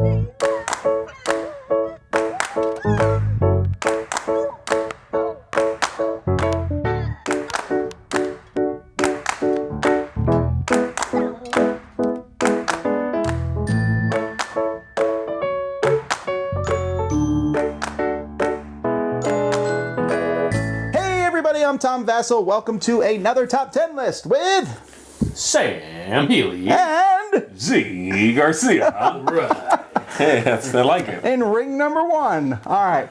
I'm Tom Vasel. Welcome to another Top 10 list with Sam Healey and Zee Garcia. All right. Hey, I like it. in ring number 1. All right.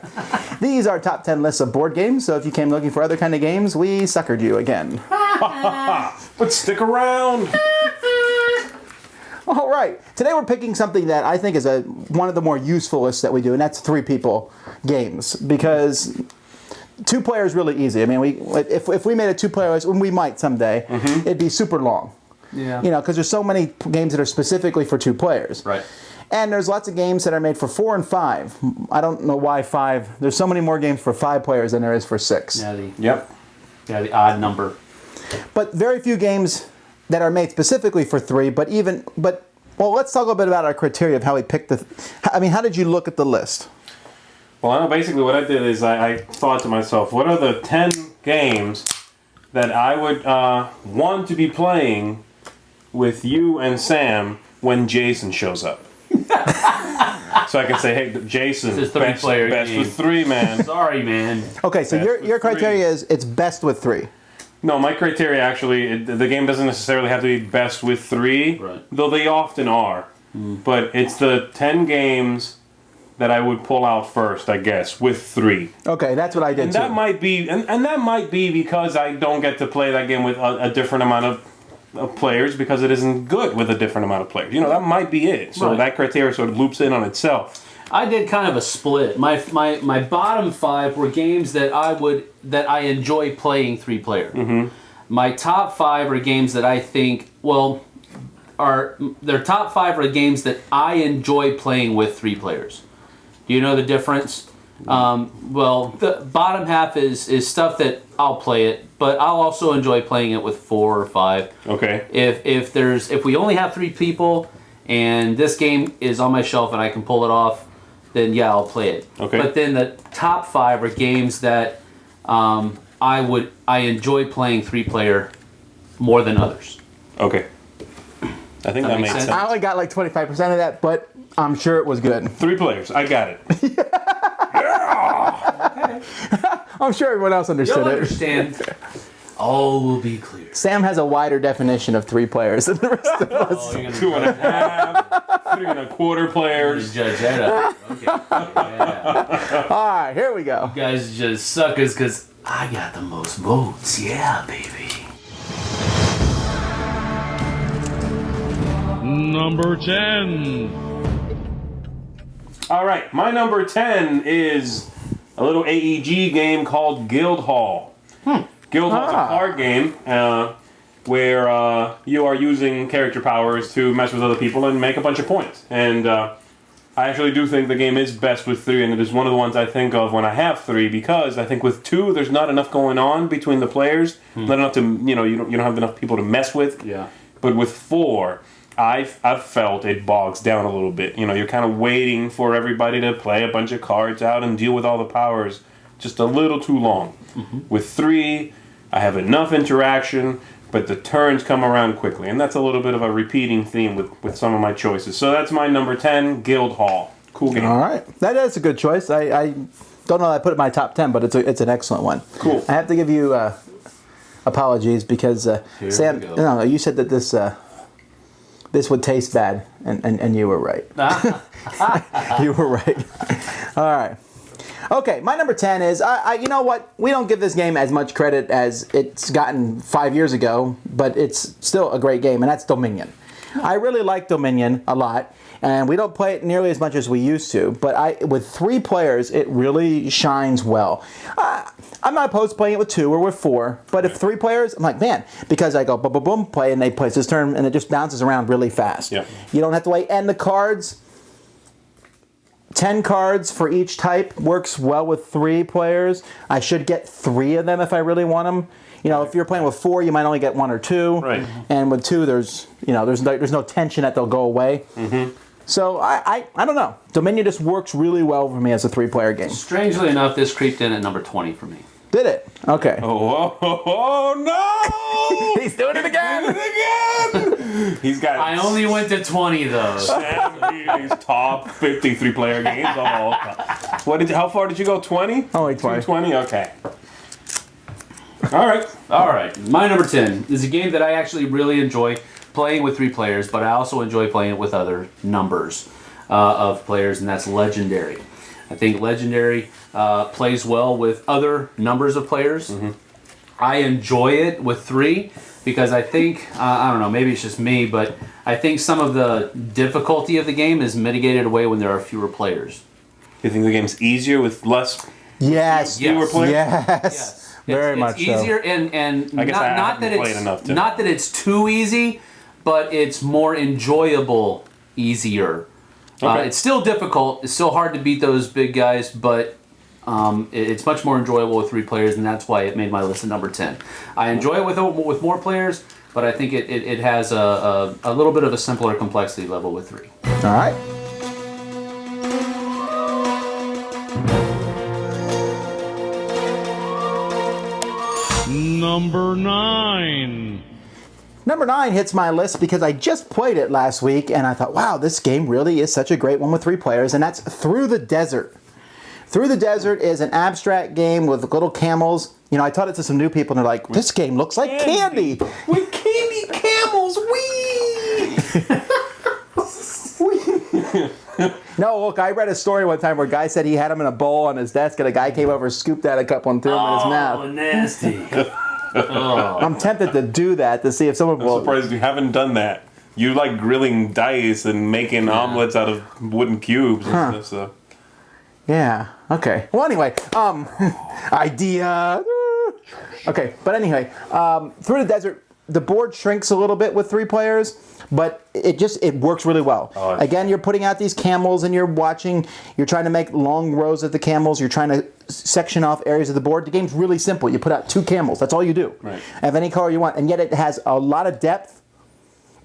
These are top 10 lists of board games, so if you came looking for other kind of games, we suckered you again. But stick around. All right. Today we're picking something that I think is one of the more useful lists that we do, and that's 3-people games, because 2 players really easy. I mean, if we made a 2-player list, and we might someday, it'd be super long. Yeah. You know, because there's so many games that are specifically for 2 players. Right. And there's lots of games that are made for 4 and 5. I don't know why 5. There's so many more games for 5 players than there is for 6. Yeah, the odd number. But very few games that are made specifically for 3. Well, let's talk a little bit about our criteria of how we picked how did you look at the list? Well, I know basically what I did is I thought to myself, what are the 10 games that I would want to be playing with you and Sam when Jason shows up? So I can say, hey, Jason, This is 3-player best game. with 3, man. Sorry, man. Okay, so Best your with criteria 3. is it's best with 3. No, my criteria actually, the game doesn't necessarily have to be best with 3, Right. though they often are. But it's the 10 games that I would pull out first, I guess, with 3. Okay, that's what I did And too. that might be, and that might be because I don't get to play that game with a different amount of players because it isn't good with a different amount of players. You know, that might be it. So Right. that criteria sort of loops in on itself. I did kind of a split. My bottom 5 were games that I enjoy playing 3-player. My top 5 are games that I think their top 5 are games that I enjoy playing with 3 players. Do you know the difference? Well, the bottom half is stuff that I'll play it, but I'll also enjoy playing it with 4 or 5. Okay. If we only have 3 people and this game is on my shelf and I can pull it off, then yeah, I'll play it. Okay. But then the top 5 are games that I enjoy playing 3-player more than others. Okay. I think that makes makes sense. sense. I only got like 25% of that, but I'm sure it was good. 3 players. I got it. I'm sure everyone else understood You'll it. understand. All will be clear. Sam has a wider definition of 3 players than the rest of us. Oh, you're 2.5, 3 1/4 players. judge that up. Okay. Yeah. All right, here we go. You guys just suckers because I got the most votes. Yeah, baby. Number 10. All right, my number 10 is a little AEG game called Guildhall. Guildhall's a card game where you are using character powers to mess with other people and make a bunch of points. And I actually do think the game is best with 3, and it is one of the ones I think of when I have 3, because I think with 2 there's not enough going on between the players, not enough to you don't have enough people to mess with. Yeah. But with 4, I've felt it bogs down a little bit. You know, you're kind of waiting for everybody to play a bunch of cards out and deal with all the powers just a little too long. With 3, I have enough interaction, but the turns come around quickly. And that's a little bit of a repeating theme with some of my choices. So that's my number 10, Guildhall. Cool game. All right, that is a good choice. I don't know that I put it in my top 10, but it's an excellent one. Cool. I have to give you apologies because Sam, we go. no, you said that this would taste bad, and you were right. You were right. All right. Okay, my number 10 is, you know what? We don't give this game as much credit as it's gotten 5 years ago, but it's still a great game, and that's Dominion. I really like Dominion a lot, and we don't play it nearly as much as we used to, but with 3 players, it really shines well. I'm not opposed to playing it with 2 or with 4, but if 3 players, I'm like, man, because I go boom, boom, boom, play, and they play this turn, and it just bounces around really fast. Yeah. You don't have to wait, and the cards, 10 cards for each type works well with 3 players. I should get 3 of them if I really want them. You know, if you're playing with 4, you might only get 1 or 2. Right. And with 2, there's no tension that they'll go away. So I don't know. Dominion just works really well for me as a 3-player game. Strangely enough, this creeped in at number 20 for me. Did it? Okay. Oh no! He's doing it again! He's got. I only went to 20 though. He's top 53-player games of all time. How far did you go? 20? Only 20. 20? Okay. All right. My number 10 is a game that I actually really enjoy playing with 3 players, but I also enjoy playing it with other numbers of players, and that's Legendary. I think Legendary plays well with other numbers of players. Mm-hmm. I enjoy it with 3 because I think, I don't know, maybe it's just me, but I think some of the difficulty of the game is mitigated away when there are fewer players. You think the game's easier with less fewer players? Yes. Very much so. It's easier, and I guess not that it's too easy, but it's more enjoyable, easier. Okay. It's still difficult. It's still hard to beat those big guys, but it's much more enjoyable with 3 players, and that's why it made my list at number 10. I enjoy it with more players, but I think it has a little bit of a simpler complexity level with 3. All right. Number 9. Number 9 hits my list because I just played it last week, and I thought, wow, this game really is such a great one with 3 players, and that's Through the Desert. Through the Desert is an abstract game with little camels. You know, I taught it to some new people, and they're like, this game looks like candy. With candy camels, No, look, I read a story one time where a guy said he had them in a bowl on his desk, and a guy came over, scooped out a couple, and threw them in his mouth. Oh, nasty. I'm tempted to do that to see if someone will. I'm surprised you haven't done that. You like grilling dice and making omelets out of wooden cubes and stuff. So. Yeah. Okay. Well, anyway, idea. Okay, but anyway, Through the Desert, the board shrinks a little bit with 3 players, but it works really well. Again, you're putting out these camels and you're trying to make long rows of the camels, you're trying to section off areas of the board. The game's really simple. You put out 2 camels, that's all you do. Right. Of any color you want, and yet it has a lot of depth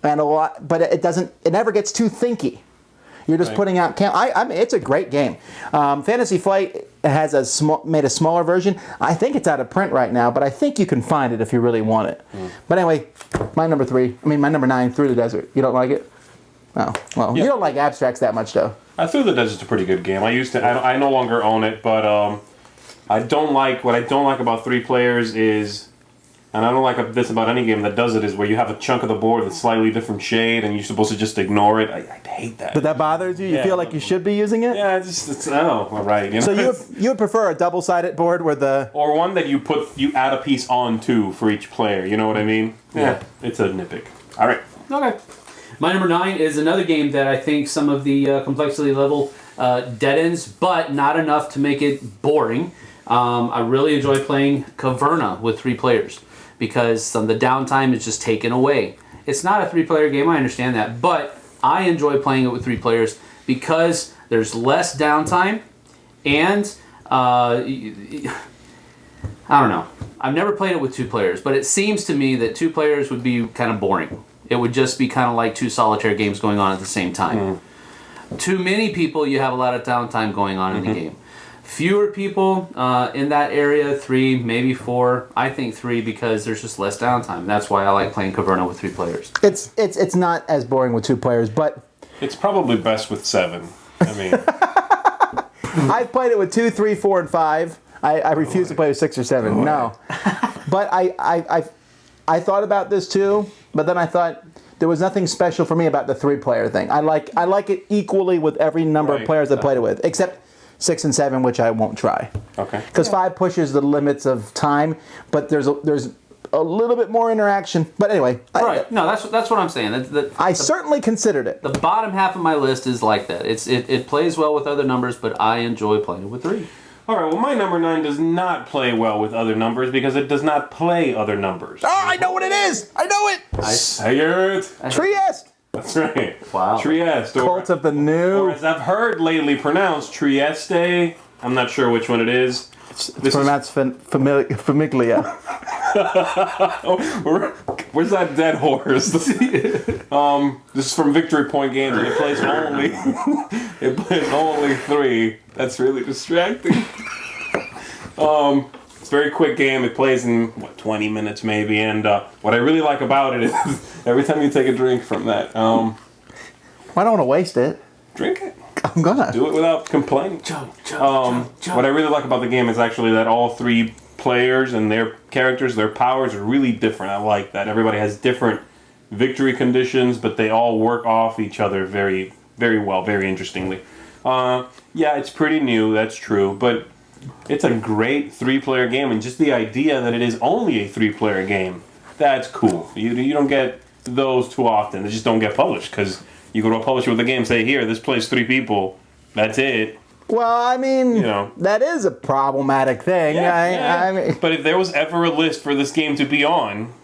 and a lot, but it never gets too thinky. You're just putting out I mean, it's a great game. Fantasy Flight has made a smaller version. I think it's out of print right now, but I think you can find it if you really want it. But anyway, my number 9, Through the Desert. You don't like it? Oh, well, you don't like abstracts that much, though. Through the Desert's a pretty good game. I no longer own it, but what I don't like about 3 players is, and I don't like this about any game that does it, is where you have a chunk of the board that's slightly different shade and you're supposed to just ignore it. I hate that. But that bothers you? You feel like you should be using it? Yeah, right. You know? So you would prefer a double-sided board where or one that you add a piece onto for each player. You know what I mean? Yeah. It's a nitpick. All right. Okay. My number 9 is another game that I think some of the complexity level deadens, but not enough to make it boring. I really enjoy playing Caverna with 3 players because some of the downtime is just taken away. It's not a 3-player game, I understand that, but I enjoy playing it with 3 players because there's less downtime and I don't know. I've never played it with 2 players, but it seems to me that 2 players would be kind of boring. It would just be kind of like 2 solitaire games going on at the same time. Too many people, you have a lot of downtime going on in the game. Fewer people in that area, 3, maybe 4. I think 3 because there's just less downtime. That's why I like playing Caverna with 3 players. It's not as boring with 2 players, but it's probably best with 7. I mean, I've played it with 2, 3, 4, and 5. I refuse to play with 6 or 7. No, but I thought about this too, but then I thought there was nothing special for me about the 3-player thing. I like it equally with every number of players I played it with, except 6 and 7, which I won't try. Okay. Because 5 pushes the limits of time, but there's a little bit more interaction. But anyway. Right. No, that's what I'm saying. I certainly considered it. The bottom half of my list is like that. It plays well with other numbers, but I enjoy playing it with 3. All right, well, my number 9 does not play well with other numbers because it does not play other numbers. Oh, I know what it is! I know it! Say it! Trieste! That's right. Wow. Trieste. Cult of the New. Or as I've heard lately pronounced, Trieste. I'm not sure which one it is. It's pronounced Famiglia. Where's that dead horse? This is from Victory Point Games, and it plays only 3. That's really distracting. It's a very quick game. It plays in 20 minutes maybe, and what I really like about it is every time you take a drink from that, I don't want to waste it. drink it. I'm gonna Do it without complaining. What I really like about the game is actually that all 3 players and their characters, their powers are really different. I like that. Everybody has different victory conditions, but they all work off each other very, very well, very interestingly. Yeah, it's pretty new, that's true, but it's a great 3-player game, and just the idea that it is only a 3-player game, that's cool. You don't get those too often. They just don't get published, because you go to a publisher with a game, say, here, this plays 3 people, that's it. Well, I mean, know. that is a problematic thing. I mean, but if there was ever a list for this game to be on,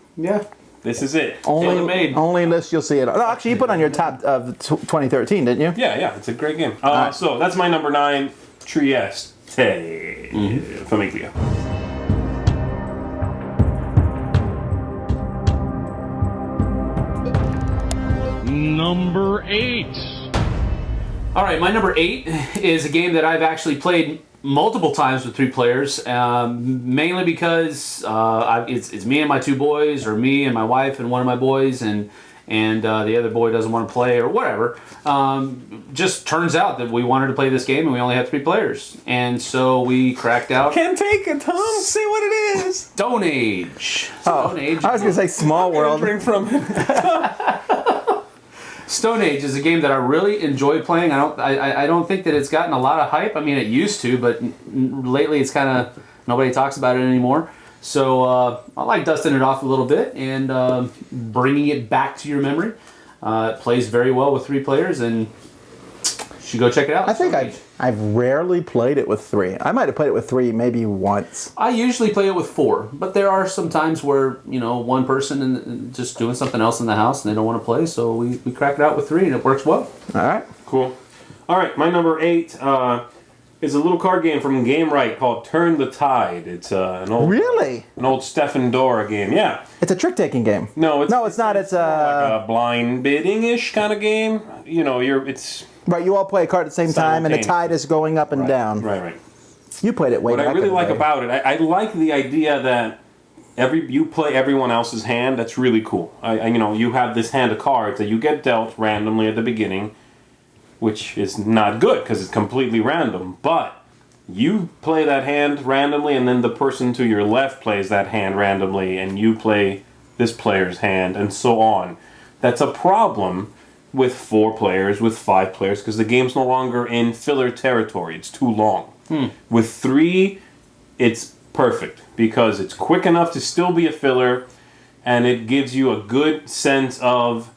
this is it. only list you'll see it on. No, actually, you put on your top of 2013, didn't you? Yeah, it's a great game. So that's my number 9, Trieste Famiglia. Number 8. All right, my number 8 is a game that I've actually played multiple times with 3 players, mainly because it's me and my 2 boys, or me and my wife and one of my boys, and the other boy doesn't want to play, or whatever. Just turns out that we wanted to play this game, and we only had 3 players, and so we cracked out. Can't take it, Tom. Say what it is. Stone Age. Stone Age. I was gonna say Small World. Drink from it. Stone Age is a game that I really enjoy playing. I don't think that it's gotten a lot of hype. I mean, it used to, but lately it's kind of nobody talks about it anymore. So I like dusting it off a little bit and bringing it back to your memory. It plays very well with 3 players, and you should go check it out. I think I've rarely played it with 3. I might have played it with 3 maybe once. I usually play it with 4, but there are some times where, one person and just doing something else in the house and they don't want to play, so we crack it out with 3 and it works well. All right. Cool. All right, my number 8 is a little card game from Game Right called Turn the Tide. It's an old Stefan Dora game. Yeah. It's a trick-taking game. No, it's not. It's like a blind bidding-ish kind of game. It's... Right, you all play a card at the same time, and the tide is going up and down. Right. You played it way back. What I really like about it, I like the idea that you play everyone else's hand. That's really cool. You have this hand of cards that you get dealt randomly at the beginning, which is not good because it's completely random. But you play that hand randomly, and then the person to your left plays that hand randomly, and you play this player's hand, and so on. That's a problem with 4 players, with 5 players, because the game's no longer in filler territory. It's too long. With 3, it's perfect, because it's quick enough to still be a filler, and it gives you a good sense of,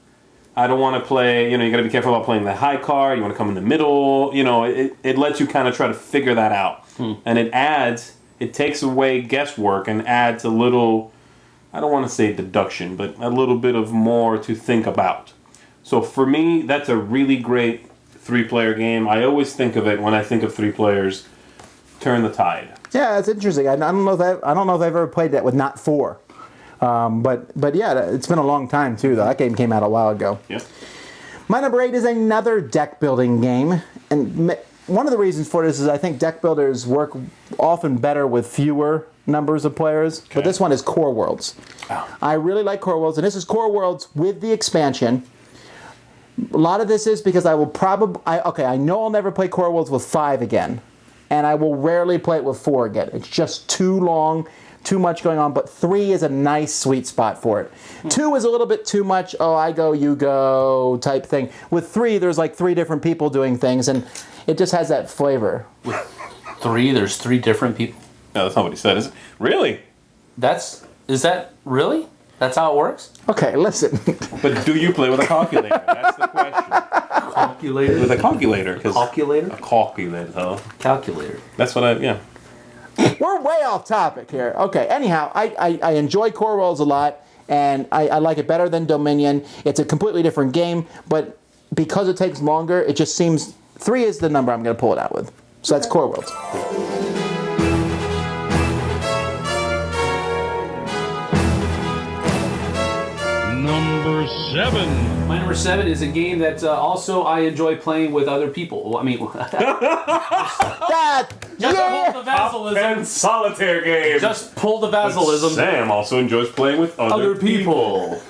I don't want to play, you got to be careful about playing the high card, you want to come in the middle, it lets you kind of try to figure that out. And it takes away guesswork and adds a little, I don't want to say deduction, but a little bit of more to think about. So for me, that's a really great 3-player game. I always think of it when I think of 3 players. Turn the Tide. Yeah, it's interesting. I don't know if I've ever played that with not 4. But yeah, it's been a long time too, though. That game came out a while ago. Yeah. My number 8 is another deck building game, and one of the reasons for this is I think deck builders work often better with fewer numbers of players. Okay. But this one is Core Worlds. Oh. I really like Core Worlds, and this is Core Worlds with the expansion. A lot of this is because I will I know I'll never play Core Worlds with 5 again, and I will rarely play it with 4 again. It's just too long, too much going on, but 3 is a nice sweet spot for it. 2 is a little bit too much, I go, you go type thing. With 3, there's like 3 different people doing things, and it just has that flavor. With 3, there's 3 different people? No, that's not what he said, is it? Really? Is that really? That's how it works? Okay, listen. But do you play with a calculator? That's the question. Calculator? With a calculator. Calculator? A calculator. Calculator. That's what yeah. We're way off topic here. Okay, anyhow, I enjoy Core Worlds a lot, and I like it better than Dominion. It's a completely different game, but because it takes longer, it just seems... 3 is the number I'm going to pull it out with. So that's Core Worlds. Number 7. My number 7 is a game that also I enjoy playing with other people. Well, I mean, just pull the Vaselism. And solitaire game. Just pull the Vaselism. Sam also enjoys playing with other people.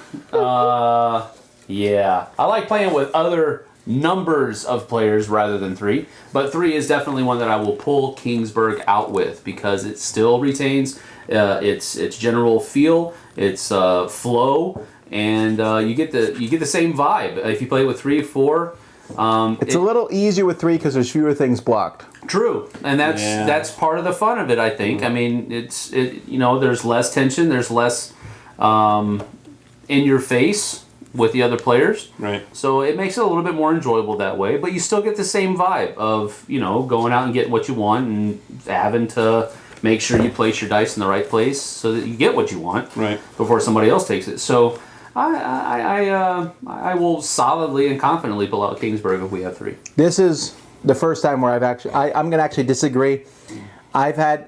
Yeah. I like playing with other numbers of players rather than 3. But 3 is definitely one that I will pull Kingsburg out with because it still retains its general feel, its flow, and you get the same vibe if you play with 3 or 4. It's a little easier with 3 because there's fewer things blocked. True, and that's part of the fun of it. I think. I mean, there's less tension, there's less in your face with the other players. Right. So it makes it a little bit more enjoyable that way, but you still get the same vibe of going out and getting what you want and having to make sure you place your dice in the right place so that you get what you want before somebody else takes it. So I will solidly and confidently pull out Kingsburg if we have 3. This is the first time where I'm going to actually disagree. There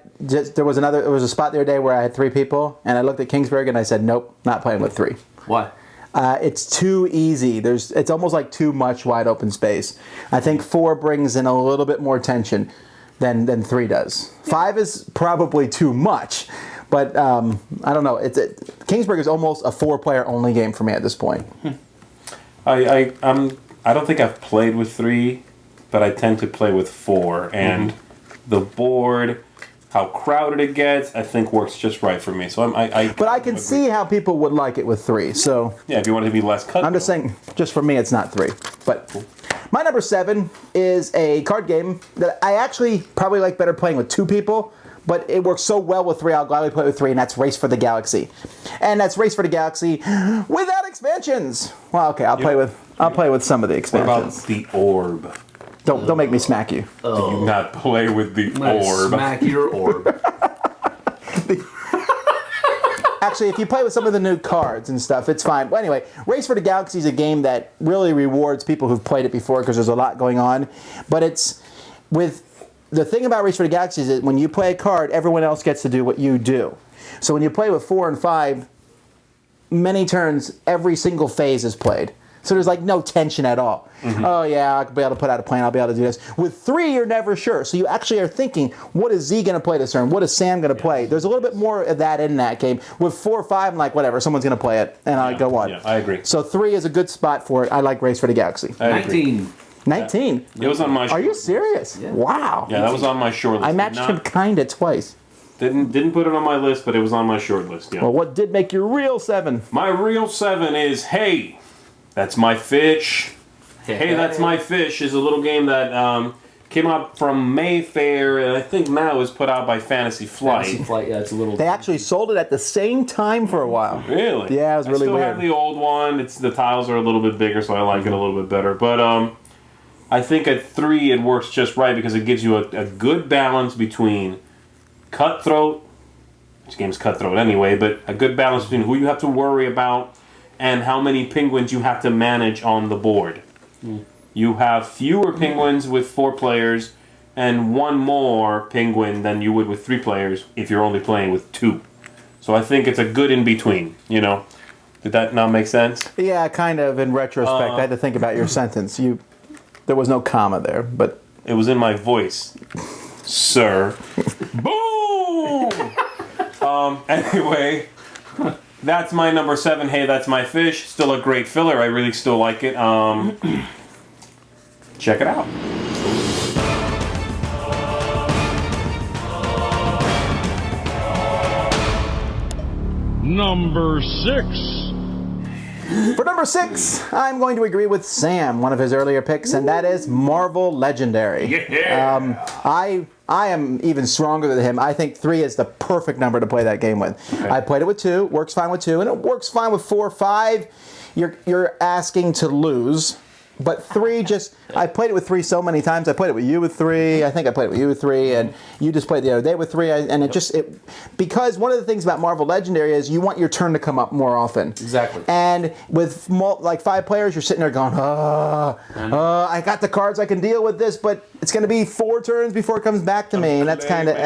was a spot the other day where I had 3 people, and I looked at Kingsburg and I said, nope, not playing with 3. Why? It's too easy. It's almost like too much wide open space. I think 4 brings in a little bit more tension than 3 does. 5 is probably too much, but I don't know. Kingsburg is almost a 4-player only game for me at this point. I don't think I've played with 3, but I tend to play with 4, and the board, how crowded it gets, I think works just right for me. So But I can see how people would like it with 3. So yeah, if you want it to be less cut. I'm just saying, just for me, it's not 3. But my number 7 is a card game that I actually probably like better playing with 2 people, but it works so well with 3, I'll gladly play with 3, and that's Race for the Galaxy. And that's Race for the Galaxy without expansions. Well, okay, I'll play with some of the expansions. What about the orb? Don't make me smack you. Do you not play with the orb? Smack your orb. Actually, if you play with some of the new cards and stuff, it's fine. But anyway, Race for the Galaxy is a game that really rewards people who've played it before because there's a lot going on. But the thing about Race for the Galaxy is that when you play a card, everyone else gets to do what you do. So when you play with 4 and 5, many turns, every single phase is played. So there's like no tension at all. Oh yeah, I'll be able to put out a plan, I'll be able to do this. With 3, you're never sure. So you actually are thinking, what is Zee going to play this turn? What is Sam going to play? There's a little bit more of that in that game. With 4 or 5, I'm like, whatever, someone's going to play it. And I go on. Yeah, I agree. So 3 is a good spot for it. I like Race for the Galaxy. 19. 19? It was on my Are you serious? Yeah. Wow. Yeah, that was on my short list. I matched him kinda twice. Didn't put it on my list, but it was on my short list, yeah. Well, what did make your real 7? My real 7 is Hey, That's My Fish. Hey, That's My Fish is a little game that came up from Mayfair, and I think now is put out by Fantasy Flight. Fantasy Flight, yeah, it's a little... They actually sold it at the same time for a while. Really? Yeah, it was really weird. I still weird. have the old one. The tiles are a little bit bigger, so I like it a little bit better. But I think at 3 it works just right because it gives you a good balance between cutthroat, which game's cutthroat anyway, but a good balance between who you have to worry about and how many penguins you have to manage on the board. You have fewer penguins with 4 players and 1 more penguin than you would with 3 players if you're only playing with 2. So I think it's a good in-between, you know. Did that not make sense? Yeah, kind of in retrospect. I had to think about your sentence. There was no comma there, but... It was in my voice, sir. Boom! Anyway, that's my number 7. Hey, That's My Fish. Still a great filler. I really still like it. Check it out. Number 6. For number 6, I'm going to agree with Sam, one of his earlier picks, and that is Marvel Legendary. Yeah. I am even stronger than him. I think 3 is the perfect number to play that game with. Okay. I played it with 2, works fine with 2, and it works fine with 4, 5. You're asking to lose. But 3 I played it with 3 so many times. I played it with you with 3. I think I played it with you with 3, and you just played the other day with 3. And because one of the things about Marvel Legendary is you want your turn to come up more often. Exactly. And with like 5 players, you're sitting there going, I got the cards, I can deal with this, but it's going to be 4 turns before it comes back to me, and that's kind of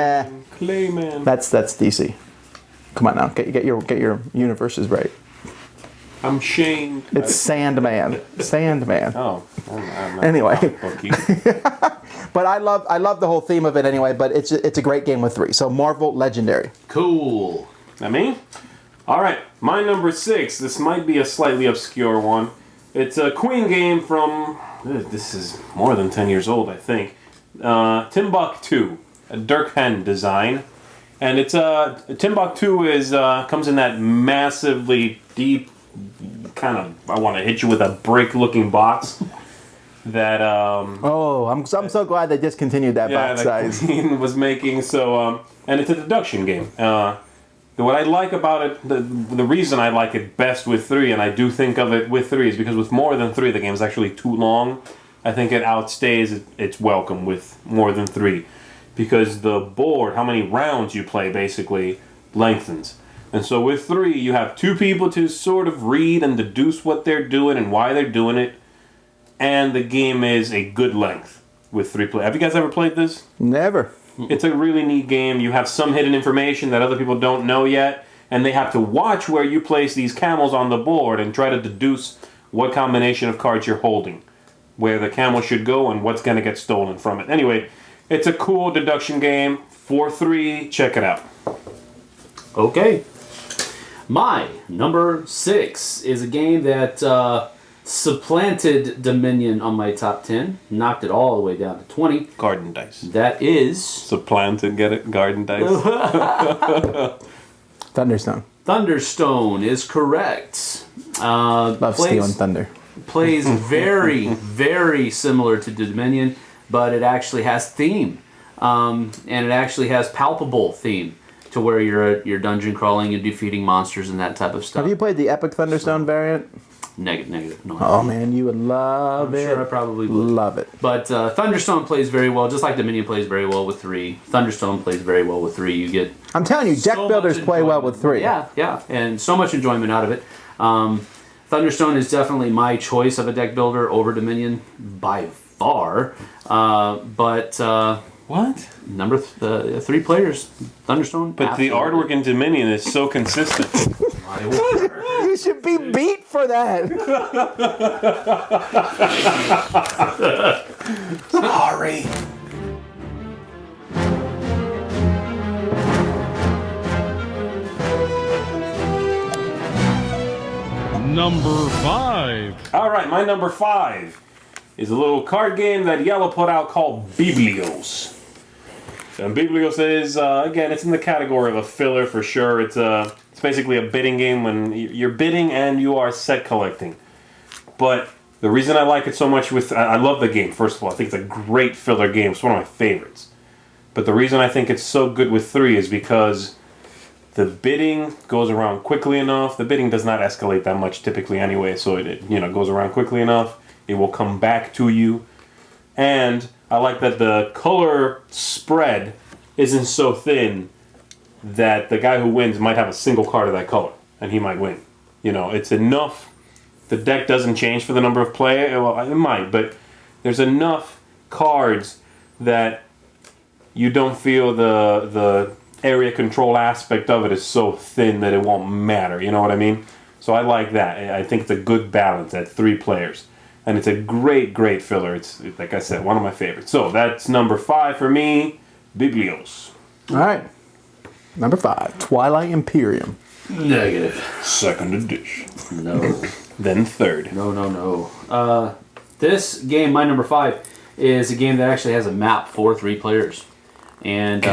Clayman. That's DC. Come on now, get your universes right. I'm shamed. It's Sandman. Sandman. Oh. I'm not Anyway. bookie. But I love the whole theme of it anyway, but it's a great game with 3. So Marvel Legendary. Cool. That me? All right, my number 6. This might be a slightly obscure one. It's a Queen game from. This is more than 10 years old, I think. Timbuktu, a Dirk Penn design, and it's Timbuktu is comes in that massively deep kind of. I want to hit you with a brick-looking box. That I'm so glad they discontinued that box size. Queen was making so and it's a deduction game. What I like about it, the reason I like it best with 3, and I do think of it with 3, is because with more than 3, the game is actually too long. I think it outstays its welcome with more than 3, because the board, how many rounds you play, basically lengthens. And so with 3, you have 2 people to sort of read and deduce what they're doing and why they're doing it, and the game is a good length with 3 players. Have you guys ever played this? Never. It's a really neat game. You have some hidden information that other people don't know yet, and they have to watch where you place these camels on the board and try to deduce what combination of cards you're holding, where the camel should go and what's going to get stolen from it. Anyway, it's a cool deduction game for 3. Check it out. Okay. My number 6 is a game that supplanted Dominion on my top 10, knocked it all the way down to 20. Garden dice. That is Supplanted, get it? Garden dice. Thunderstone. Thunderstone is correct. Love stealing thunder. Plays very, very similar to Dominion, but it actually has theme, and it actually has palpable theme to where you're dungeon crawling and defeating monsters and that type of stuff. Have you played the Epic Thunderstone variant? Negative. No. Oh man, you would love it. I'm sure I probably would. Love it. But Thunderstone plays very well, just like Dominion plays very well with 3. Thunderstone plays very well with 3. You get I'm telling you, deck so builders much play well enjoyment. with 3. Yeah, and so much enjoyment out of it. Thunderstone is definitely my choice of a deck builder over Dominion by far. What? Number 3 players, Thunderstone. But the artwork in Dominion is so consistent. My word. You should be beat for that. Sorry. Number 5. All right, my number 5 is a little card game that Yellow put out called Biblios. And Biblios is, again, it's in the category of a filler for sure. It's basically a bidding game when you're bidding and you are set collecting. But the reason I like it so much I love the game, first of all. I think it's a great filler game. It's one of my favorites. But the reason I think it's so good with 3 is because the bidding goes around quickly enough. The bidding does not escalate that much typically anyway, so it goes around quickly enough. It will come back to you. And I like that the color spread isn't so thin that the guy who wins might have a single card of that color, and he might win. It's enough. The deck doesn't change for the number of players. Well, it might, but there's enough cards that you don't feel the area control aspect of it is so thin that it won't matter. You know what I mean? So I like that. I think it's a good balance at 3 players. And it's a great, great filler. It's, like I said, one of my favorites. So that's number 5 for me, Biblios. All right. Number 5, Twilight Imperium. Negative. 2nd edition. No. Then 3rd. No. This game, my number 5, is a game that actually has a map for 3 players. And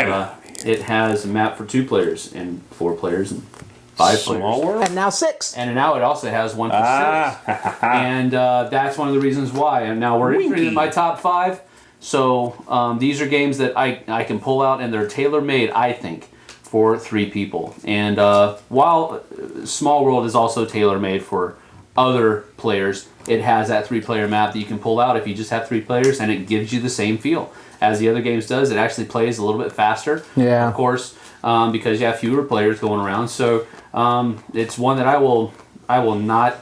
it has a map for 2 players and 4 players and 5 Small players. world? And now 6. And now it also has 1 for 6. And that's one of the reasons why. And now we're entering my top 5. So these are games that I can pull out, and they're tailor-made, I think, for 3 people. And while Small World is also tailor-made for other players, it has that 3-player map that you can pull out if you just have 3 players, and it gives you the same feel as the other games does. It actually plays a little bit faster, Yeah. of course, because you have fewer players going around. So it's one that I will not,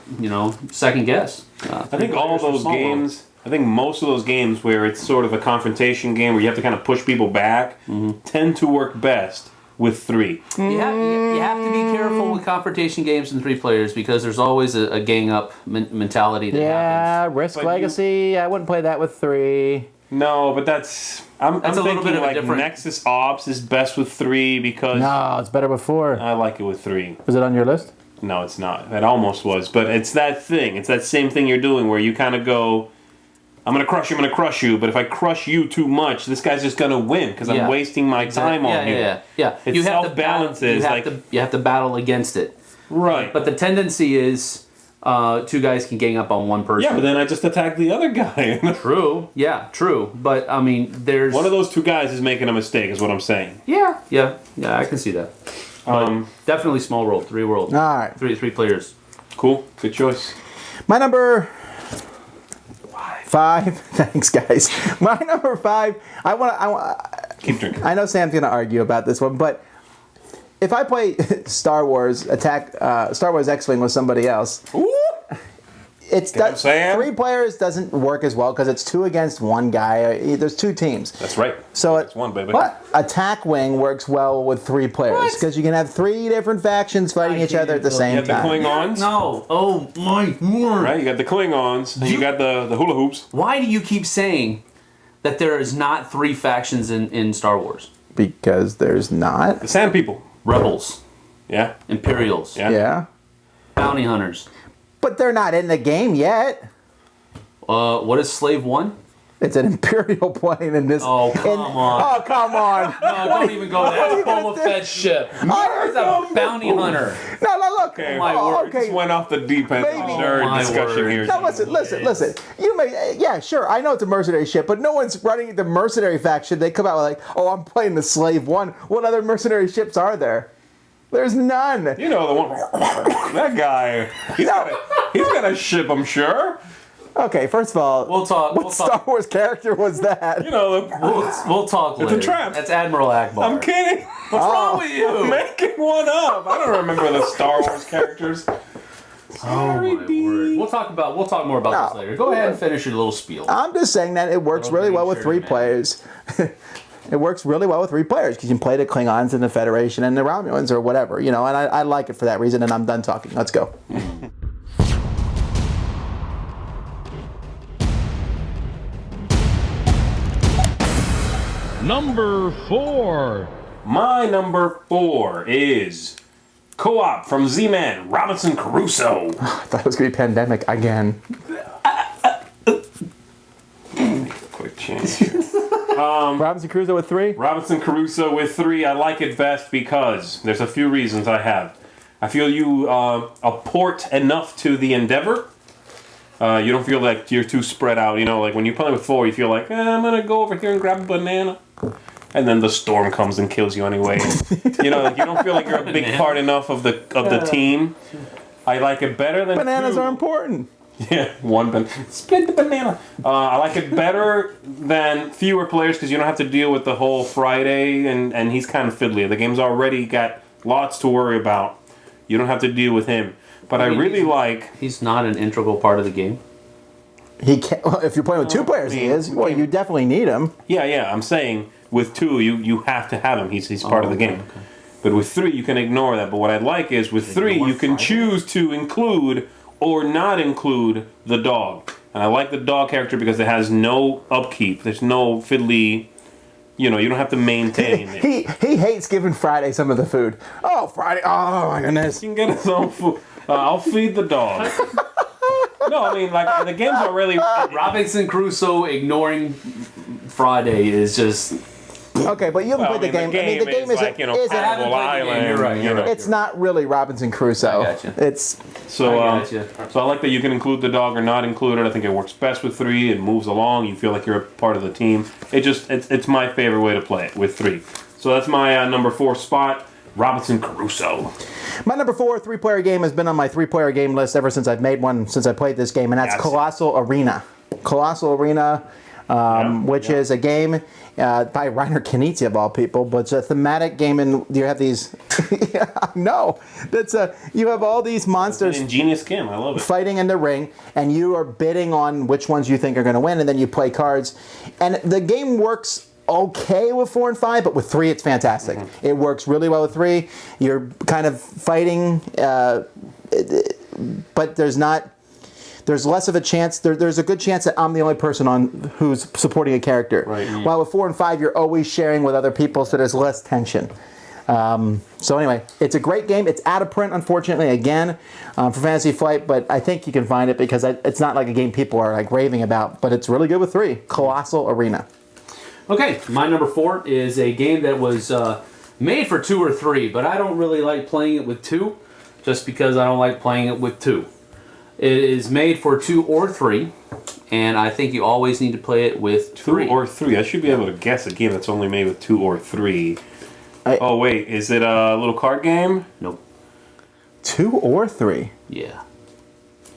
second guess. I think all those games, I think most of those games where it's sort of a confrontation game where you have to kind of push people back tend to work best with 3. You have to be careful with confrontation games in 3 players because there's always a gang up mentality that happens. Risk But Legacy. I wouldn't play that with 3. No, but that's I'm a little thinking bit of a like different- Nexus Ops is best with 3 because No, it's better with 4. I like it with 3. Was it on your list? No, it's not. It almost was, but it's that thing. It's that same thing you're doing where you kind of go, I'm gonna crush you, but if I crush you too much, this guy's just gonna win because I'm Yeah. wasting my time on you. Yeah. It You have to self-balances, you have to battle against it. Right. But the tendency is 2 guys can gang up on one person. Yeah, but then I just attack the other guy. True. Yeah, true. But I mean, there's One of those 2 guys is making a mistake, is what I'm saying. Yeah, I can see that. Definitely small world, 3 world. All right. Three players. Cool. Good choice. My number 5. Thanks, guys. My number 5. I want. Keep drinking. I know Sam's gonna argue about this one, but if I play Star Wars X-Wing with somebody else, I'm saying? 3 players doesn't work as well because it's 2 against 1 guy. There's 2 teams. That's right. So That's 1, baby. But Attack Wing works well with 3 players because you can have 3 different factions fighting each other at the You same have the time. Klingons. No. Oh my word. Right, you got the Klingons, and you got the hula hoops. Why do you keep saying that there is not 3 factions in Star Wars? Because there's not. The Sand People. Rebels, Yeah. Imperials, Yeah. Yeah. Bounty Hunters. But they're not in the game yet. What is Slave 1? It's an Imperial plane in this. Oh, come on. Oh, come on. No, don't even go there. That's Boba Fett's ship. There's a bounty hunter. No, look. Okay. my word. Just went off the deep end Maybe. nerd My discussion word. here. No, listen. You may, yeah, sure. I know it's a mercenary ship, but no one's running the mercenary faction. They come out with like, oh, I'm playing the Slave 1. What other mercenary ships are there? There's none. You know the one. That guy. He's got a ship, I'm sure. Okay, first of all, We'll talk. what Star Wars character was that? You know, We'll talk later. It's a trap. That's Admiral Akbar. I'm kidding. What's wrong with I'm you? making one up. I don't remember the Star Wars characters. Oh my word. We'll talk more about this later. Go ahead and finish your little spiel. I'm just saying that it works really well with 3 man. players. It works really well with 3 players because you can play the Klingons and the Federation and the Romulans or whatever, and I like it for that reason, and I'm done talking. Let's go. Number 4. My number 4 is Co-op from Z-Man, Robinson Crusoe. I thought it was going to be Pandemic again. Quick change here. Robinson Crusoe with 3? Robinson Crusoe with 3. I like it best because there's a few reasons I have. I feel you apport enough to the endeavor. You don't feel like you're too spread out. Like when you play with 4, you feel like, I'm going to go over here and grab a banana. And then the storm comes and kills you anyway. Like you don't feel like you're a big part enough of the team. I like it better than Bananas 2. are important. Yeah, split the banana. I like it better than fewer players because you don't have to deal with the whole Friday and he's kind of fiddly. The game's already got lots to worry about. You don't have to deal with him. But I really like... He's not an integral part of the game. He can't. Well, if you're playing with 2 players, he is. Well, you definitely need him. Yeah, I'm saying with 2, you have to have him. He's part of the game. Okay. But with 3, you can ignore that. But what I like is with 3, you can choose to include or not include the dog. And I like the dog character because it has no upkeep. There's no fiddly... you don't have to maintain it. He hates giving Friday some of the food. Oh, Friday. Oh, my goodness. He can get his own food. I'll feed the dog. No, I mean, like, the game's already... Robinson Crusoe ignoring Friday is just... Okay, but you haven't played the game. The game, the game is like, isn't. haven't Carnival played the game. Island. You're right. It's not really Robinson Crusoe. I gotcha. It's So, I gotcha. so I like that you can include the dog or not include it. I think it works best with 3. It moves along. You feel like you're a part of the team. It's my favorite way to play it with 3. So that's my number 4 spot, Robinson Crusoe. my number 4 3-player game has been on my 3-player game list ever since I've made one since I played this game, and that's Yes. Colossal Arena. Colossal Arena, which is a game by Reiner Knizia of all people, but it's a thematic game, and you have these. No, that's you have all these monsters. Ingenious game. I love it. Fighting in the ring, and you are bidding on which ones you think are going to win, and then you play cards. And the game works okay with 4 and 5, but with 3 it's fantastic. It works really well with 3. You're kind of fighting, but there's less of a chance. There's a good chance that I'm the only person on who's supporting a character. Right. While with 4 and 5, you're always sharing with other people, so there's less tension. So anyway, it's a great game. It's out of print, unfortunately, again, for Fantasy Flight, but I think you can find it because it's not like a game people are like raving about, but it's really good with 3. Colossal Arena. Okay, my number 4 is a game that was made for 2 or 3, but I don't really like playing it with 2, just because I don't like playing it with 2. It is made for 2 or 3, and I think you always need to play it with 3. 2 or 3. I should be able to guess a game that's only made with 2 or 3. Oh wait, is it a little card game? Nope. 2 or 3? Yeah.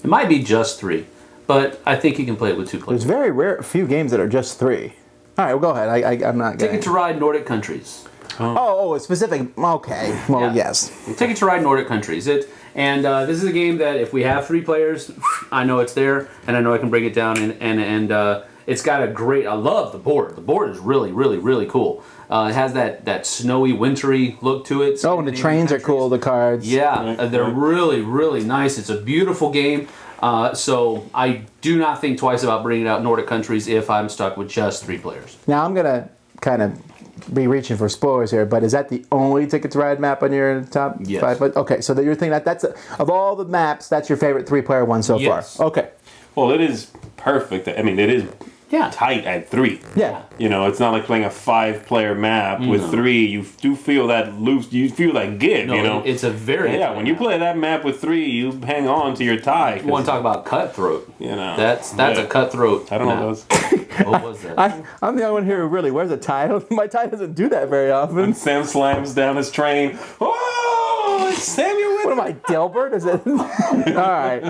It might be just 3, but I think you can play it with 2 players. There's very few games that are just 3. All right, well, go ahead. I'm not getting Ticket to Ride Nordic Countries. Oh, specific. Okay. Well, Yeah. yes. Ticket to Ride Nordic Countries. This is a game that if we have 3 players, I know it's there, and I know I can break it down, and it's got a great. I love the board. The board is really, really, really cool. It has that snowy, wintry look to it. Oh, and the trains are cool. The cards. Yeah, they're really, really nice. It's a beautiful game. So I do not think twice about bringing out Nordic Countries if I'm stuck with just 3 players. Now I'm gonna kind of be reaching for spoilers here, but is that the only Ticket to Ride map on your top 5? But okay, so you're thinking that's of all the maps, that's your favorite 3-player one so far. Okay. Well, it is perfect. I mean, it is Yeah. tight at 3. Yeah. You know, it's not like playing a 5-player map with 3. You do feel that loose. You feel that give. No, you know, it's a very when you play that map with 3, you hang on to your tie. You want to talk about cutthroat? You know, That's a cutthroat. I don't know map. those. What was that? I'm the only one here who really wears a tie. My tie doesn't do that very often. Sam slams down his train. Oh, it's Samuel. What am I, Delbert? Is it? All right.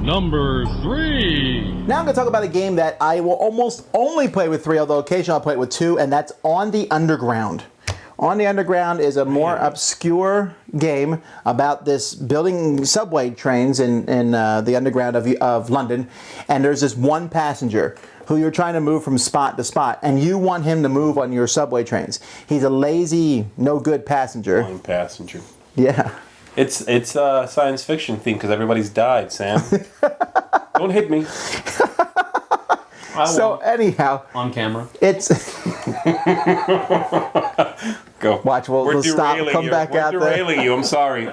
Number 3. Now I'm going to talk about a game that I will almost only play with 3, although occasionally I'll play it with 2, and that's On the Underground. On the Underground is a more obscure game about this building subway trains in the underground of London, and there's this one passenger who you're trying to move from spot to spot, and you want him to move on your subway trains. He's a lazy, no good passenger. One passenger. Yeah. It's a science fiction theme because everybody's died, Sam. Don't hit me. So anyhow, on camera. it's Go. watch. We'll stop. Come back out We're there. derailing you. I'm sorry.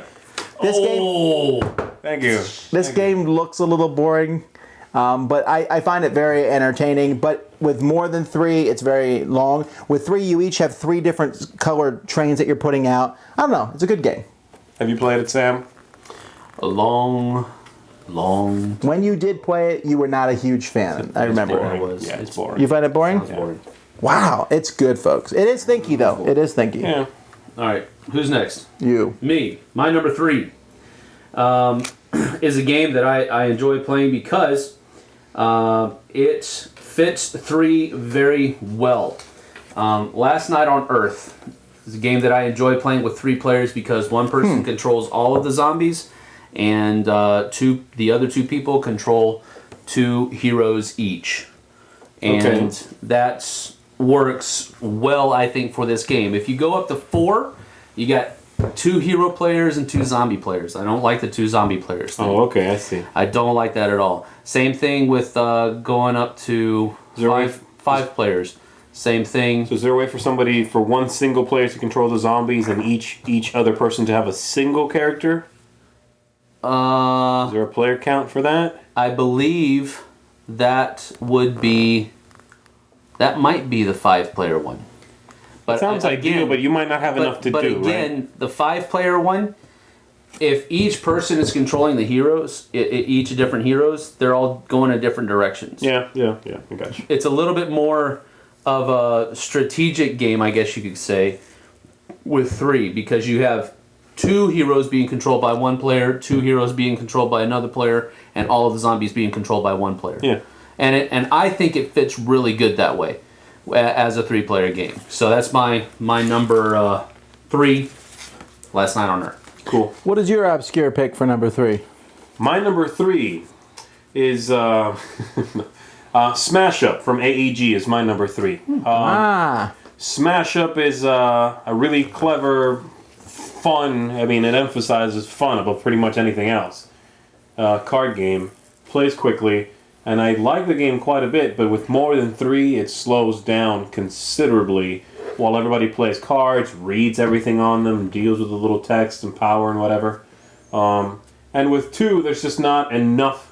This game. Thank you. This game looks a little boring, but I find it very entertaining. But with more than 3, it's very long. With 3, you each have 3 different colored trains that you're putting out. I don't know. It's a good game. Have you played it, Sam? A long. When you did play it, you were not a huge fan. I remember. I was. Yeah, it's boring. You find it boring? It's boring. Wow, it's good, folks. It is thinky, though. It is thinky. Yeah. All right, who's next? You. Me. My number 3 is a game that I enjoy playing because it fits 3 very well. Last Night on Earth is a game that I enjoy playing with 3 players because one person controls all of the zombies, and the other 2 people control 2 heroes each. And that works well, I think, for this game. If you go up to 4, you got 2 hero players and 2 zombie players. I don't like the 2 zombie players thing. Oh, okay. I see. I don't like that at all. Same thing with going up to 5 players. Same thing. So is there a way for one single player to control the zombies and each other person to have a single character? Is there a player count for that? I believe that might be the 5-player one. But Sounds ideal, but you might not have enough to do, But again, the 5-player one, if each person is controlling the heroes, each different heroes, they're all going in different directions. Yeah, I got you. It's a little bit more of a strategic game, I guess you could say, with 3, because you have 2 heroes being controlled by 1 player, 2 heroes being controlled by another player, and all of the zombies being controlled by 1 player. Yeah. And I think it fits really good that way as a 3-player game. So that's my number 3, Last Night on Earth. Cool. What is your obscure pick for number 3? My number 3 is Smash Up from AEG is my number 3. Smash Up is a really clever, fun, I mean, it emphasizes fun above pretty much anything else. Card game, plays quickly, and I like the game quite a bit, but with more than 3, it slows down considerably while everybody plays cards, reads everything on them, deals with a little text and power and whatever. And with 2, there's just not enough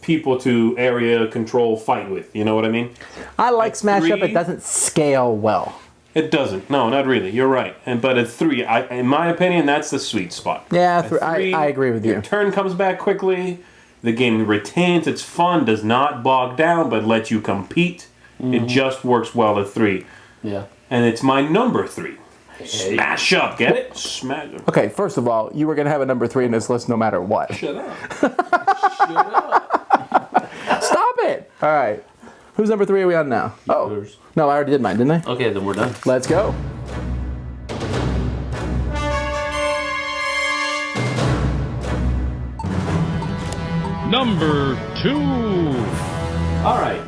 people to area control fight with. You know what I mean? I like Smash 3, Up. It doesn't scale well. It doesn't. No, not really. You're right. But at 3, in my opinion, that's the sweet spot. Yeah, At 3, I agree with you. Your turn comes back quickly. The game retains its fun, does not bog down, but lets you compete. It just works well at 3. Yeah. And it's my number 3. Smash Up, get it? Smash Up. Okay, first of all, you were going to have a number 3 in this list no matter what. Shut up. Stop it! All right. Whose number 3 are we on now? Yours. No, I already did mine, didn't I? Okay, then we're done. Let's go. Number 2. All right.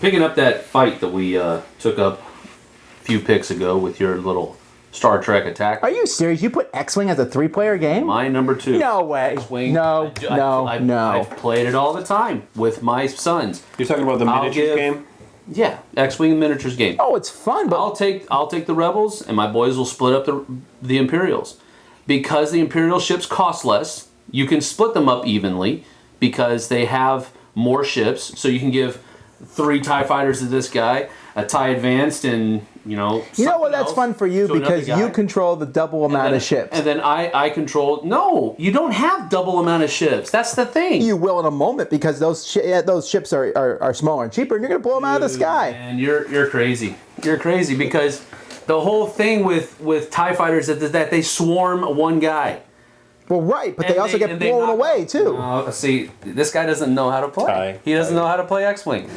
Picking up that fight that we took up a few picks ago with your little Star Trek attack. Are you serious? You put X-Wing as a 3-player game? My number 2. No way. X-Wing. No, no. I've played it all the time with my sons. You're talking about the miniatures game? Yeah, X-Wing miniatures game. Oh, it's fun, but I'll take the Rebels, and my boys will split up the Imperials. Because the Imperial ships cost less, you can split them up evenly because they have more ships. So you can give 3 TIE fighters to this guy, a TIE Advanced, and you know what? That's fun for you because you control the double amount of ships. And then I control. No, you don't have double amount of ships. That's the thing. You will in a moment because those ships are smaller and cheaper, and you're going to blow them out of the sky. And you're crazy. You're crazy because the whole thing with TIE fighters is that they swarm one guy. Well, right, but they also get blown away too. See, this guy doesn't know how to play. He doesn't know how to play X-Wing.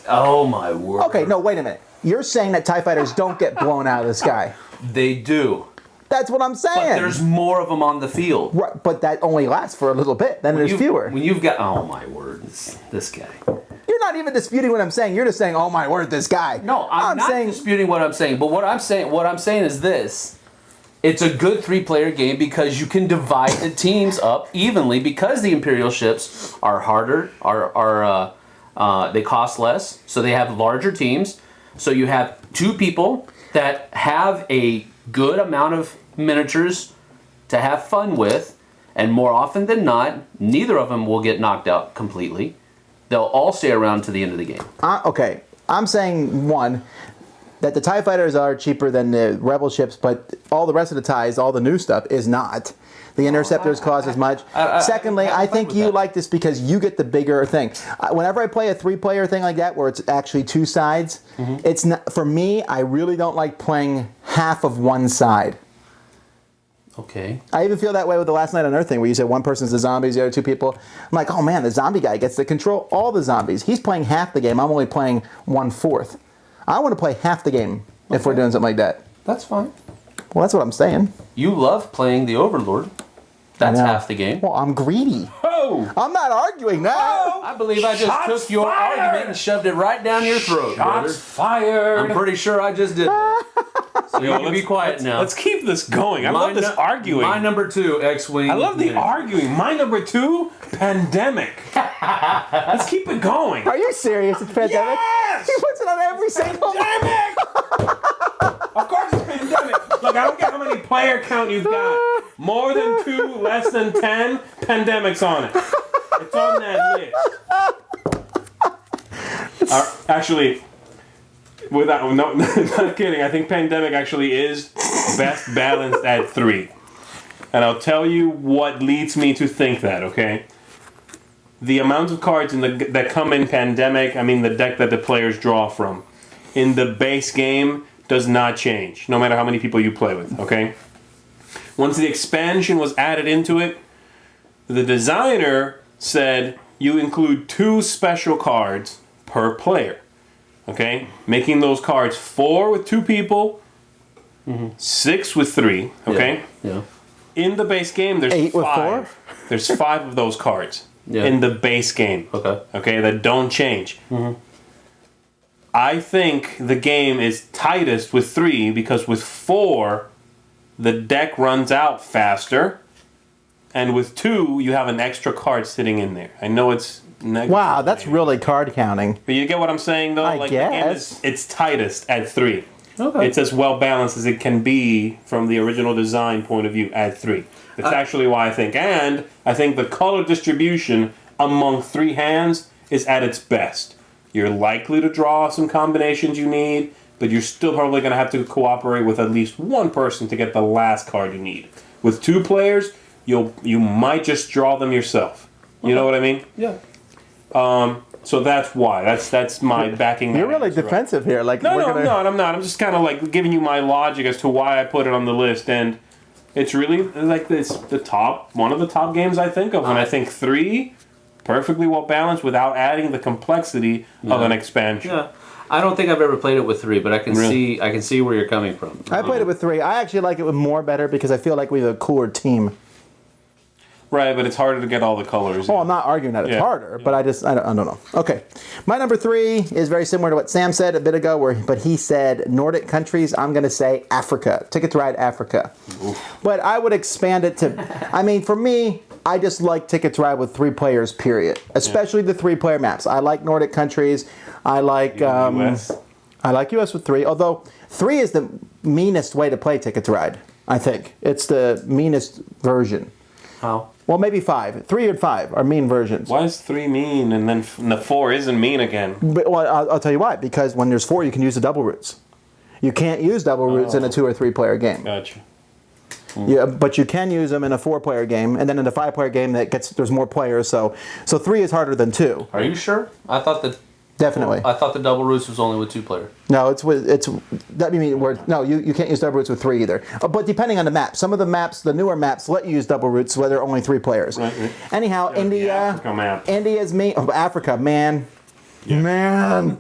Oh my word. Okay, no, wait a minute. You're saying that TIE fighters don't get blown out of the sky. They do. That's what I'm saying. But there's more of them on the field. Right, but that only lasts for a little bit. Then there's fewer. When you've got, oh my word, this guy. You're not even disputing what I'm saying. You're just saying, oh my word, this guy. No, I'm not disputing what I'm saying. But what I'm saying is this. It's a good 3-player game because you can divide the teams up evenly because the Imperial ships are harder, they cost less, so they have larger teams. So you have 2 people that have a good amount of miniatures to have fun with, and more often than not, neither of them will get knocked out completely. They'll all stay around to the end of the game. Okay, I'm saying, one, that the TIE fighters are cheaper than the Rebel ships, but all the rest of the TIEs, all the new stuff, is not. The Interceptors cost as much. Secondly, I think you like this because you get the bigger thing. Whenever I play a 3-player thing like that, where it's actually 2 sides, it's not, for me, I really don't like playing half of one side. Okay. I even feel that way with the Last Night on Earth thing, where you said one person's the zombies, the other 2 people. I'm like, oh man, the zombie guy gets to control all the zombies. He's playing half the game. I'm only playing 1/4. I want to play half the game if we're doing something like that. That's fine. Well, that's what I'm saying. You love playing the Overlord. That's half the game. Well, I'm greedy. Oh! I'm not arguing that. I believe I just took your argument and shoved it right down your throat, brother. Shots fired! I'm pretty sure I just did that. So you can be quiet now. Let's keep this going. I love this arguing. My number 2, X-Wing. I love the arguing. My number 2, Pandemic. Let's keep it going. Are you serious? It's Pandemic? Yes! He puts it on every single Pandemic! Of course it's Pandemic. Look, I don't care how many player count you've got. More than 2, less than 10, Pandemic's on it. It's on that list. Actually, not kidding. I think Pandemic actually is best balanced at 3. And I'll tell you what leads me to think that, okay? The amount of cards that come in Pandemic, I mean the deck that the players draw from, in the base game does not change, no matter how many people you play with, okay? Once the expansion was added into it, the designer said you include 2 special cards per player, okay? Making those cards 4 with 2 people, 6 with 3, okay? Yeah. In the base game, there's 8 with 5. 4? There's 5 of those cards in the base game. Okay, that don't change. I think the game is tightest with 3 because with 4, the deck runs out faster, and with 2, you have an extra card sitting in there. I know it's negligible. Wow, that's really card counting. But you get what I'm saying, though? I guess. The game it's tightest at 3. Okay. It's as well balanced as it can be from the original design point of view at 3. That's actually why I think. And I think the color distribution among 3 hands is at its best. You're likely to draw some combinations you need, but you're still probably going to have to cooperate with at least one person to get the last card you need. With 2 players, you might just draw them yourself. You know what I mean? Yeah. So that's why. That's my backing. You're really defensive here. Like No, I'm not. I'm just kind of like giving you my logic as to why I put it on the list, and it's really like one of the top games I think of when I think 3, perfectly well balanced without adding the complexity of an expansion. Yeah. I don't think I've ever played it with 3, but I can see where you're coming from. I played it with 3. I actually like it with more better because I feel like we have a cooler team. Right, but it's harder to get all the colors. Well, I'm not arguing that it's harder, but I don't know. Okay. My number 3 is very similar to what Sam said a bit ago, but he said Nordic countries. I'm going to say Africa. Ticket to Ride Africa. Oof. But I would expand it to, I mean, for me, I just like Ticket to Ride with 3 players, period. Especially the 3-player maps. I like Nordic countries. I like US. I like US with 3, although 3 is the meanest way to play Ticket to Ride, I think. It's the meanest version. How? Well, maybe 5. 3 and 5 are mean versions. Why is 3 mean and then the 4 isn't mean again? But, well, I'll tell you why. Because when there's 4, you can use the double roots. You can't use double roots in a 2 or 3-player game. Gotcha. Yeah, but you can use them in a 4-player game, and then in a 5-player game there's more players. So 3 is harder than 2. Are you sure? I thought that. Definitely. I thought the double roots was only with 2 players. No, you can't use double roots with 3 either. But depending on the map, some of the maps, the newer maps, let you use double roots where there are only 3 players. Right. Anyhow, Yeah, India, Africa map. India's me. Oh, Africa, man. Man.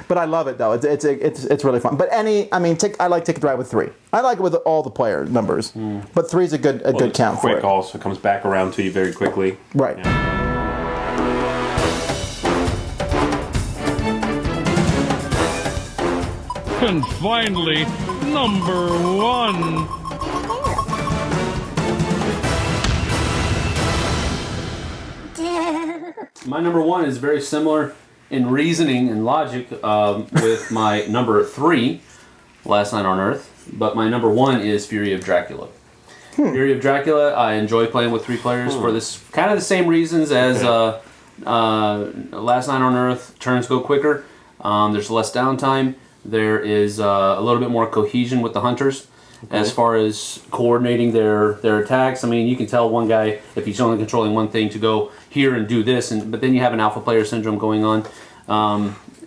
But I love it though. It's really fun. But I like Ticket to Ride with 3. I like it with all the player numbers. But 3 is a good count for it. Quick also comes back around to you very quickly. Right. Yeah. And finally, number 1. My number 1 is very similar in reasoning and logic with my number 3, Last Night on Earth. But my number 1 is Fury of Dracula. Fury of Dracula, I enjoy playing with 3 players for this kind of the same reasons as Last Night on Earth. Turns go quicker. There's less downtime. There is a little bit more cohesion with the hunters as far as coordinating their attacks. I mean, you can tell one guy, if he's only controlling one thing, to go here and do this, but then you have an alpha player syndrome going on.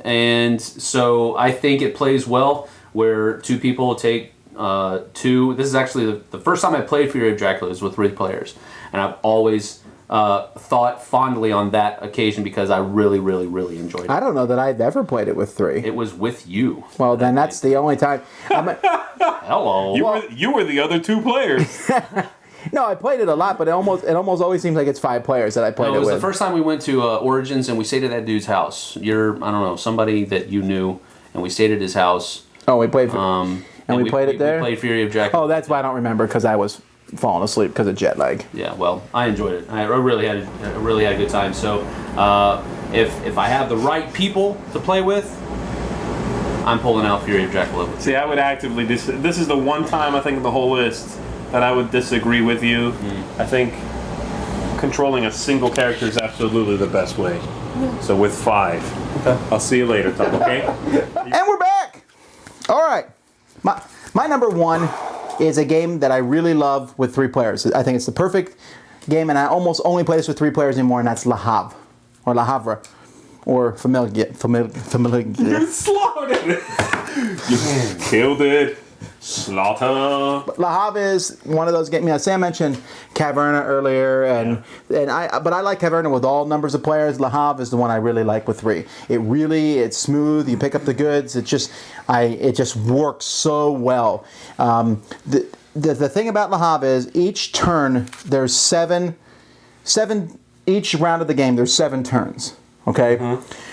And so I think it plays well where 2 people take 2. This is actually the first time I played Fury of Dracula was with 3 players. And I've always thought fondly on that occasion because I really, really, really enjoyed it. I don't know that I've ever played it with 3. It was with you. Well, then that's the only time. Hello. You were the other 2 players. No, I played it a lot, but it almost always seems like it's 5 players that I played it was with. the first time we went to Origins and we stayed at that dude's house. I don't know, somebody that you knew, and we stayed at his house. Oh, we played. And we played it there. We played Fury of Dracula. Oh, that's why I don't remember because I was falling asleep because of jet lag. Yeah, well, I enjoyed it. I really had a good time. So, if I have the right people to play with, I'm pulling out Fury of Dracula. See, I would actively this is the one time I think of the whole list that I would disagree with you. I think controlling a single character is absolutely the best way. So with 5. Okay. I'll see you later, Tom, okay? And we're back! Alright. My number 1 is a game that I really love with 3 players. I think it's the perfect game, and I almost only play this with 3 players anymore, and that's Le Havre. Or Le Havre. Or Familiar. You slaughtered it! You killed it. Slaughter. Le Havre is one of those games. Sam mentioned Caverna earlier, but I like Caverna with all numbers of players. Le Havre is the one I really like with 3. It's smooth. You pick up the goods. It just works so well. the thing about Le Havre is each turn there's seven. Each round of the game there's 7 turns. Okay,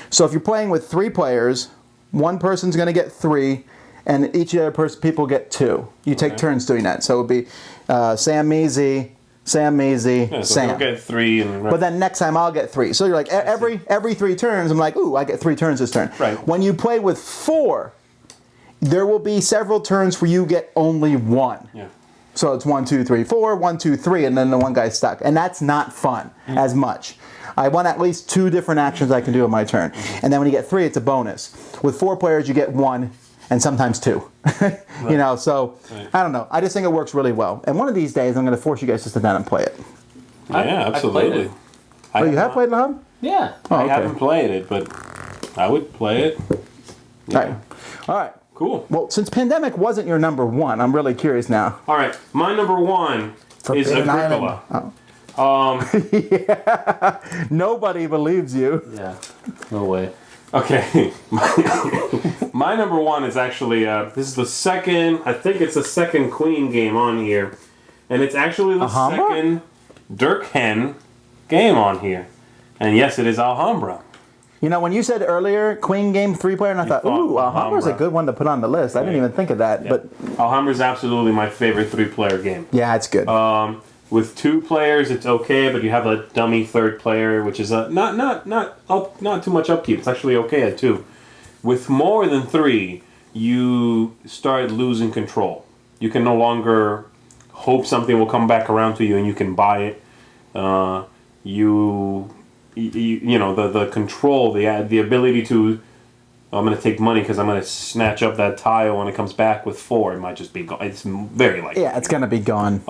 so if you're playing with 3 players, one person's going to get 3, and each of the other people get 2. You take turns doing that. So it would be Sam Measy, So Sam. you'll get 3, and But then next time I'll get 3. So you're like every 3 turns, I'm like, ooh, I get 3 turns this turn. Right. When you play with 4, there will be several turns where you get only 1. Yeah. So it's 1, 2, 3, 4, 1, 2, 3, and then the one guy's stuck, and that's not fun as much. I want at least 2 different actions I can do on my turn, and then when you get 3, it's a bonus. With 4 players, you get 1, and sometimes 2. You know, so I don't know. I just think it works really well. And one of these days, I'm going to force you guys to sit down and play it. Yeah, absolutely. it. Oh, you have played Le Havre? Yeah. Oh, I okay. haven't played it, but I would play it. Yeah. All right. Cool. Well, since Pandemic wasn't your number 1, I'm really curious now. All right, my number 1 is Forbidden Agricola. Island. Yeah. Nobody believes you. Yeah. No way. Okay. My number 1 is actually, this is the second, I think it's the second Queen game on here. And it's actually the second Durkheim game on here. And yes, it is Alhambra. You know, when you said earlier Queen game 3-player, and I thought, ooh, Alhambra's a good one to put on the list. I didn't even think of that. Yeah. But Alhambra is absolutely my favorite 3-player game. yeah, it's good. With 2 players, it's okay, but you have a dummy 3rd player, which is not too much upkeep. It's actually okay at 2. With more than 3, you start losing control. You can no longer hope something will come back around to you and you can buy it. You know, the control, the ability to, I'm going to take money because I'm going to snatch up that tile when it comes back with 4. It might just be gone. It's very likely. yeah, it's going to be gone.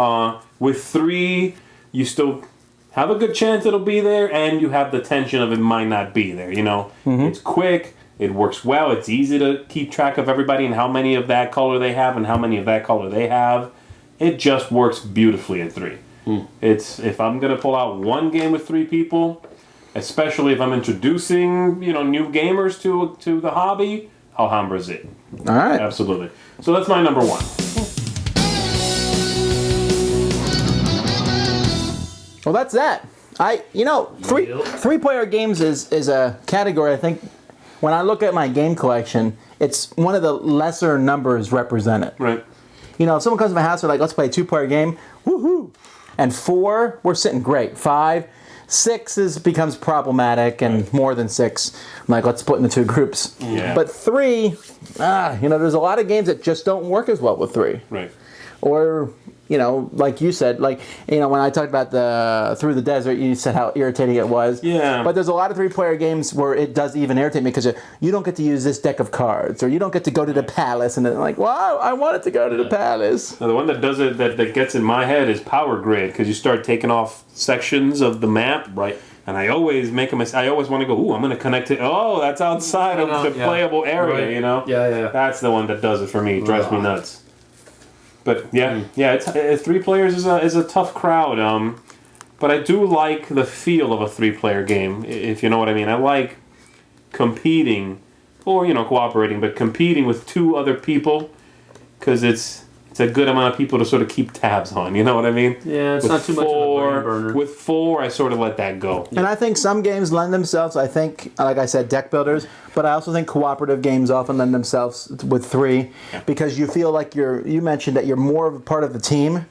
With 3, you still have a good chance it'll be there, and you have the tension of it might not be there. You know, it's quick, it works well, it's easy to keep track of everybody and how many of that color they have and how many of that color they have. It just works beautifully at 3. It's, if I'm going to pull out one game with 3 people, especially if I'm introducing, you know, new gamers to the hobby, Alhambra's it. All right. Absolutely. So that's my number 1. Well, that's that. Three-player games is a category, I think, when I look at my game collection, it's one of the lesser numbers represented. Right. You know, if someone comes to my house, they're like, let's play a 2-player game, woohoo! And 4, we're sitting great. 5, 6 becomes problematic, and more than 6, I'm like, let's split into 2 groups. Yeah. But 3, you know, there's a lot of games that just don't work as well with 3. Right. Or, you know, like you said, like, you know, when I talked about the Through the Desert, you said how irritating it was. Yeah. But there's a lot of 3-player games where it does even irritate me because you don't get to use this deck of cards, or you don't get to go to the palace, and then like, wow, I wanted to go to the palace. Now, the one that does it, that gets in my head is Power Grid, because you start taking off sections of the map. Right. And I always make a mistake. I always want to go, ooh, I'm going to connect it. Oh, that's outside of the playable area, Right. you know? Yeah. That's the one that does it for me. It drives me nuts. But yeah, it's 3 players is a tough crowd. But I do like the feel of a 3-player game, if you know what I mean. I like competing, or, you know, cooperating, but competing with 2 other people, because it's a good amount of people to sort of keep tabs on, you know what I mean? Yeah, it's not too much of a brain burner. With 4, I sort of let that go. And I think some games lend themselves, I think, like I said, deck builders, but I also think cooperative games often lend themselves with 3 because you feel like you mentioned that you're more of a part of the team.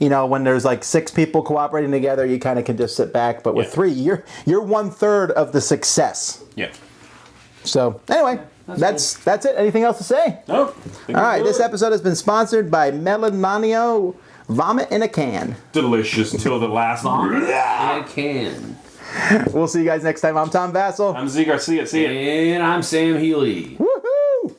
You know, when there's like 6 people cooperating together, you kind of can just sit back. But with 3, you're 1/3 of the success. Yeah. So anyway, that's it. Anything else to say? Nope. All right, this episode has been sponsored by Melanio Vomit in a Can. Delicious until the last one. I can. We'll see you guys next time. I'm Tom Vasel. I'm Zee Garcia. See ya. And I'm Sam Healey. Woohoo!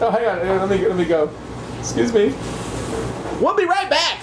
Oh, hang on. Let me go. Excuse me. We'll be right back.